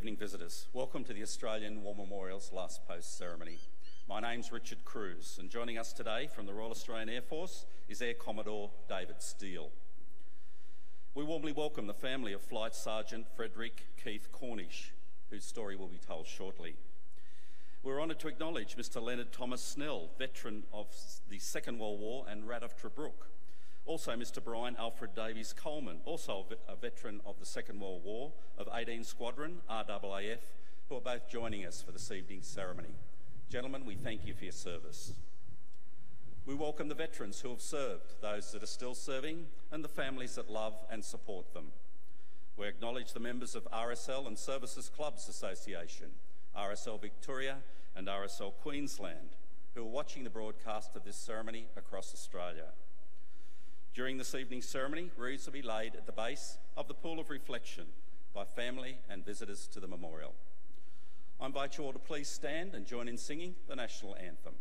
evening, visitors. Welcome to the Australian War Memorial's Last Post ceremony. My name's Richard Cruz, and joining us today from the Royal Australian Air Force is Air Commodore David Steele. We warmly welcome the family of Flight Sergeant Frederick Keith Cornish, whose story will be told shortly. We're honoured to acknowledge Mr Leonard Thomas Snell, veteran of the Second World War and Rat of Tobruk. Also Mr Brian Alfred Davies Coleman, also a veteran of the Second World War of 18 Squadron, RAAF, who are both joining us for this evening's ceremony. Gentlemen, we thank you for your service. We welcome the veterans who have served, those that are still serving, and the families that love and support them. We acknowledge the members of RSL and Services Clubs Association, RSL Victoria and RSL Queensland, who are watching the broadcast of this ceremony across Australia. During this evening's ceremony, wreaths will be laid at the base of the Pool of Reflection by family and visitors to the memorial. I invite you all to please stand and join in singing the National Anthem.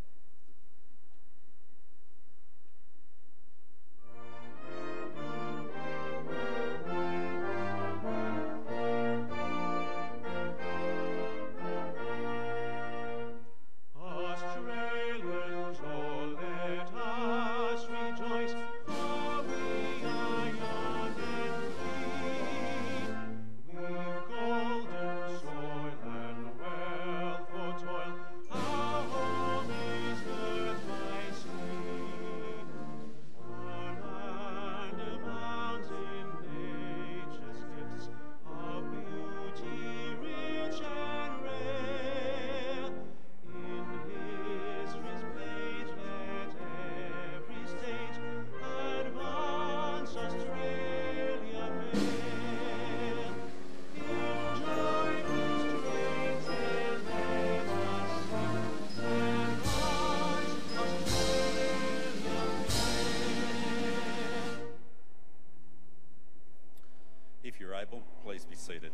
If you're able, please be seated.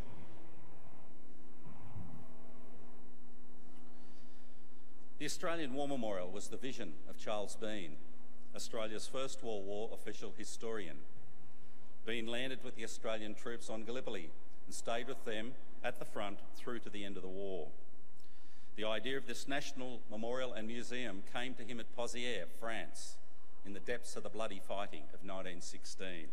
The Australian War Memorial was the vision of Charles Bean, Australia's first World War official historian. Bean landed with the Australian troops on Gallipoli and stayed with them at the front through to the end of the war. The idea of this national memorial and museum came to him at Pozières, France, in the depths of the bloody fighting of 1916.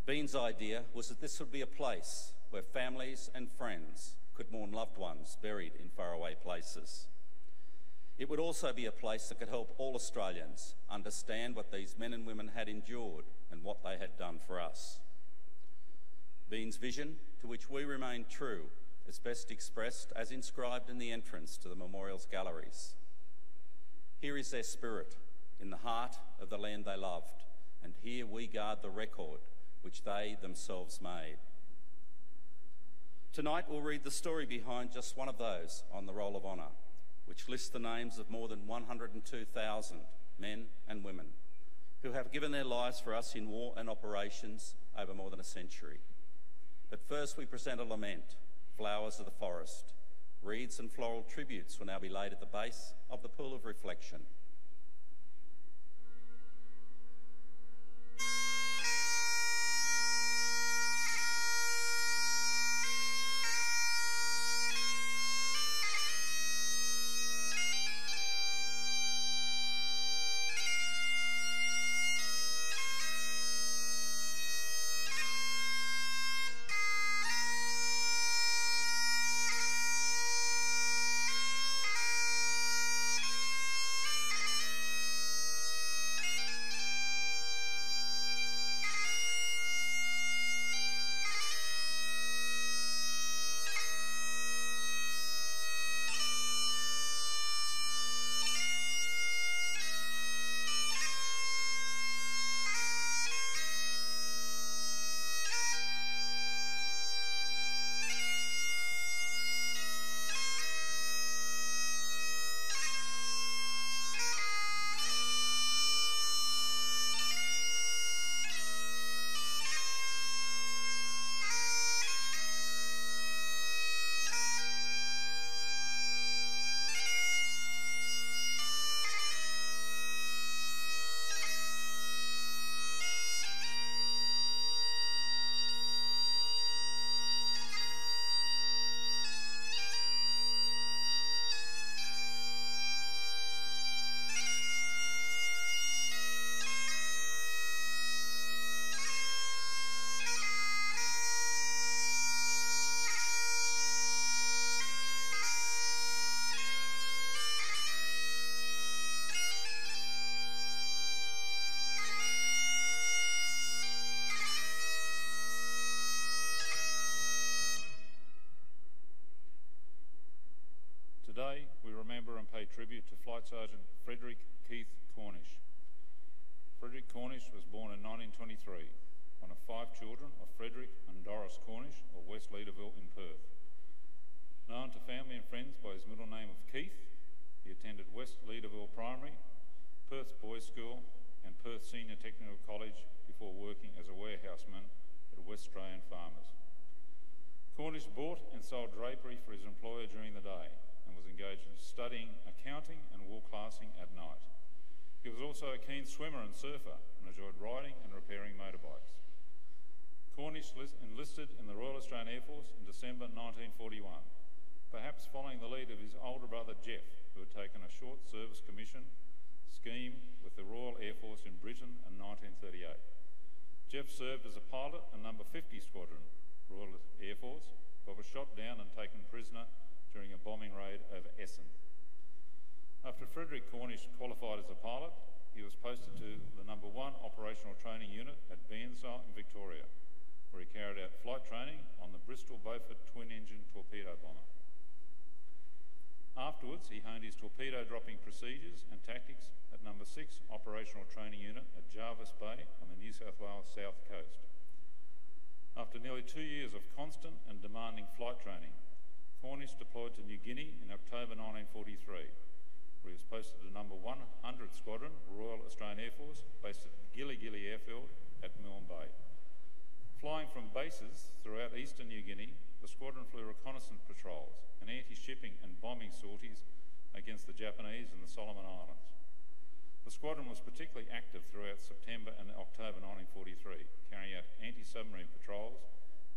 Bean's idea was that this would be a place where families and friends could mourn loved ones buried in faraway places. It would also be a place that could help all Australians understand what these men and women had endured and what they had done for us. Bean's vision, to which we remain true, is best expressed as inscribed in the entrance to the memorial's galleries. Here is their spirit, in the heart of the land they loved, and here we guard the record which they themselves made. Tonight we'll read the story behind just one of those on the Roll of Honour, which lists the names of more than 102,000 men and women who have given their lives for us in war and operations over more than a century. But first we present a lament, Flowers of the Forest. Wreaths and floral tributes will now be laid at the base of the Pool of Reflection. Today, we remember and pay tribute to Flight Sergeant Frederick Keith Cornish. Frederick Cornish was born in 1923, one of 5 children of Frederick and Doris Cornish of West Leederville in Perth. Known to family and friends by his middle name of Keith, he attended West Leederville Primary, Perth Boys School and Perth Senior Technical College before working as a warehouseman at West Australian Farmers. Cornish bought and sold drapery for his employer during the day and was engaged in studying accounting and wool classing at night. He was also a keen swimmer and surfer and enjoyed riding and repairing motorbikes. Cornish enlisted in the Royal Australian Air Force in December 1941, perhaps following the lead of his older brother Jeff, who had taken a short service commission scheme with the Royal Air Force in Britain in 1938. Jeff served as a pilot in No. 50 Squadron, Royal Air Force, but was shot down and taken prisoner during a bombing raid over Essen. After Frederick Cornish qualified as a pilot, he was posted to the No. 1 Operational Training Unit at Bairnside in Victoria, where he carried out flight training on the Bristol Beaufort twin-engine torpedo bomber. Afterwards, he honed his torpedo dropping procedures and tactics at No. 6 Operational Training Unit at Jervis Bay on the New South Wales south coast. After nearly 2 years of constant and demanding flight training, Cornish deployed to New Guinea in October 1943, where he was posted to No. 100 Squadron, Royal Australian Air Force, based at Gilly Gilly Airfield at Milne Bay. Flying from bases throughout eastern New Guinea, the squadron flew reconnaissance patrols and anti-shipping and bombing sorties against the Japanese in the Solomon Islands. The squadron was particularly active throughout September and October 1943, carrying out anti-submarine patrols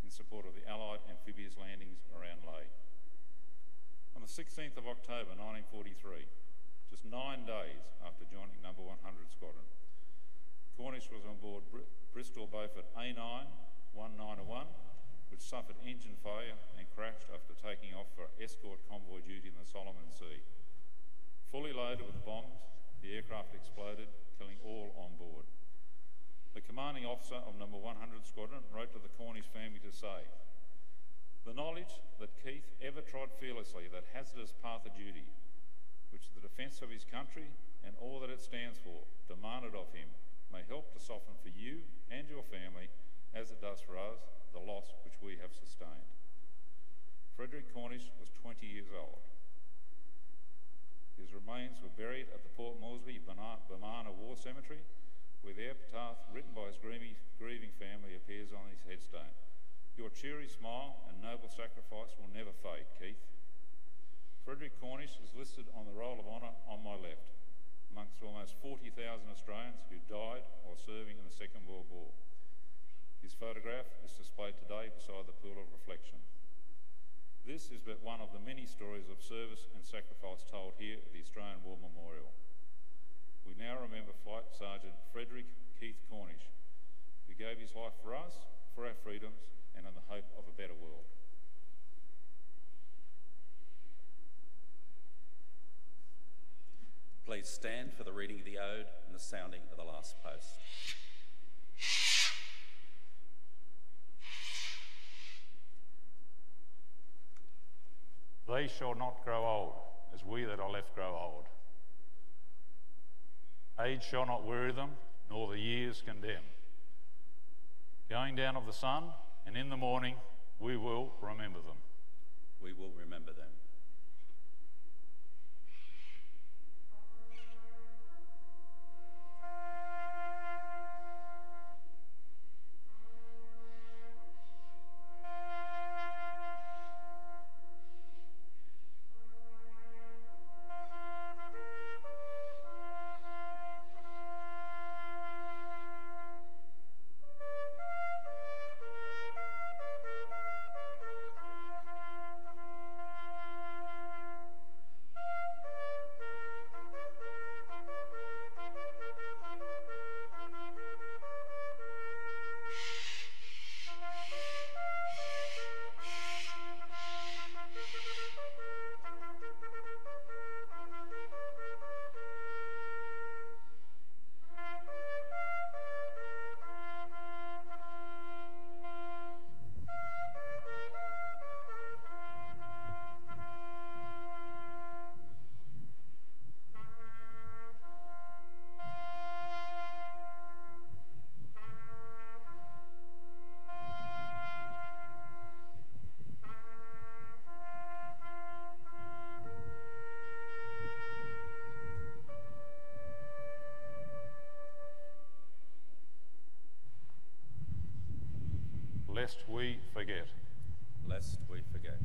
in support of the Allied amphibious landings around Lae. On the 16th of October 1943, just 9 days after joining No. 100 Squadron, Cornish was on board Bristol Beaufort A9-1901, which suffered engine failure and crashed after taking off for escort convoy duty in the Solomon Sea. Fully loaded with bombs, the aircraft exploded, killing all on board. The commanding officer of No. 100 Squadron wrote to the Cornish family to say, "The knowledge that Keith ever trod fearlessly that hazardous path of duty, which the defence of his country and all that it stands for demanded of him, may help to soften for you and your family, as it does for us, the loss which we have sustained." Frederick Cornish was 20 years old. His remains were buried at the Port Moresby Bamana War Cemetery, where the epitaph written by his grieving family appears on his headstone. "Your cheery smile and noble sacrifice will never fade, Keith." Frederick Cornish is listed on the Roll of Honour on my left, amongst almost 40,000 Australians who died while serving in the Second World War. His photograph is displayed today beside the Pool of Reflection. This is but one of the many stories of service and sacrifice told here at the Australian War Memorial. We now remember Flight Sergeant Frederick Keith Cornish, who gave his life for us, for our freedoms, and in the hope of a better world. Please stand for the reading of the ode and the sounding of the last post. They shall not grow old, as we that are left grow old. Age shall not weary them, nor the years condemn. Going down of the sun, and in the morning, we will remember them. We will remember them. lest we forget. Lest we forget.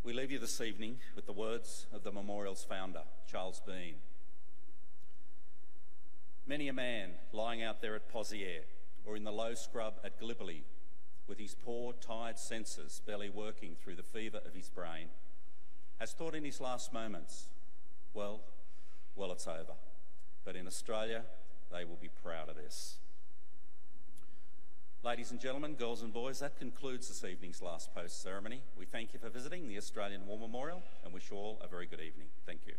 We leave you this evening with the words of the memorial's founder, Charles Bean. Many a man lying out there at Poziere or in the low scrub at Gallipoli, with his poor, tired senses barely working through the fever of his brain, has thought in his last moments, well, it's over. But in Australia, they will be proud of this. Ladies and gentlemen, girls and boys, that concludes this evening's last post ceremony. We thank you for visiting the Australian War Memorial and wish you all a very good evening. Thank you.